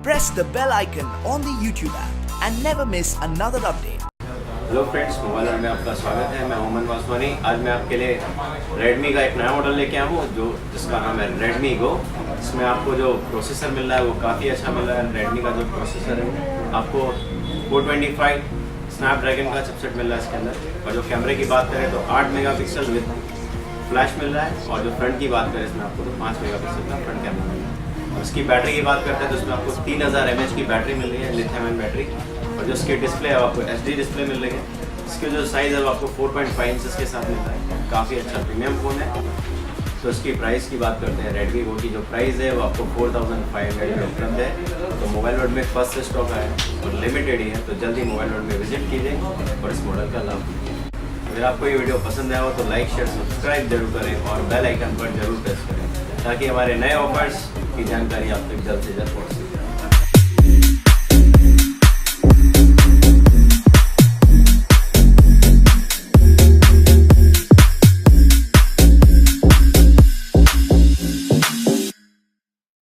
press the bell icon on the YouTube app and never miss another update. Hello friends, mobile world में आपका स्वागत है। मैं ओमन वासवानी। आज मैं आपके लिए रेडमी का एक नया मॉडल लेके आया हूँ जिसका नाम है रेडमी गो। इसमें आपको जो प्रोसेसर मिल रहा है वो काफ़ी अच्छा मिल रहा है। रेडमी का जो प्रोसेसर है आपको 425 स्नैपड्रैगन का चिपसेट मिल रहा है इसके अंदर। और जो कैमरे की बात करें तो 8 मेगापिक्सल विद फ्लैश मिल रहा है। और जो फ्रंट की बात करें इसमें आपको तो 5 मेगापिक्सल का फ्रंट कैमरा मिल रहा है। और इसकी बैटरी की बात करते हैं तो इसमें आपको 3000 mAh की बैटरी मिल रही है, लिथियम आयन बैटरी। और जो इसकी डिस्प्ले है आपको HD डिस्प्ले मिल रही है। इसके जो साइज़ है वो आपको 4.5 इंचेस के साथ मिलता है। काफ़ी अच्छा प्रीमियम फ़ोन है। तो इसकी प्राइस की बात करते हैं। रेडमी गो की जो प्राइस है वो आपको 4500 में उपलब्ध है। तो मोबाइल वर्ल्ड में फर्स्ट स्टॉक है और लिमिटेड ही है, तो जल्दी मोबाइल वर्ल्ड में विजिट कीजिए और इस मॉडल का लाभ लीजिए। अगर आपको ये वीडियो पसंद आया हो तो लाइक शेयर सब्सक्राइब जरूर करें और बेल आइकन पर जरूर प्रेस करें ताकि हमारे नए ऑफर्स की जानकारी आप तक जल्द से जल्द पहुँच सके।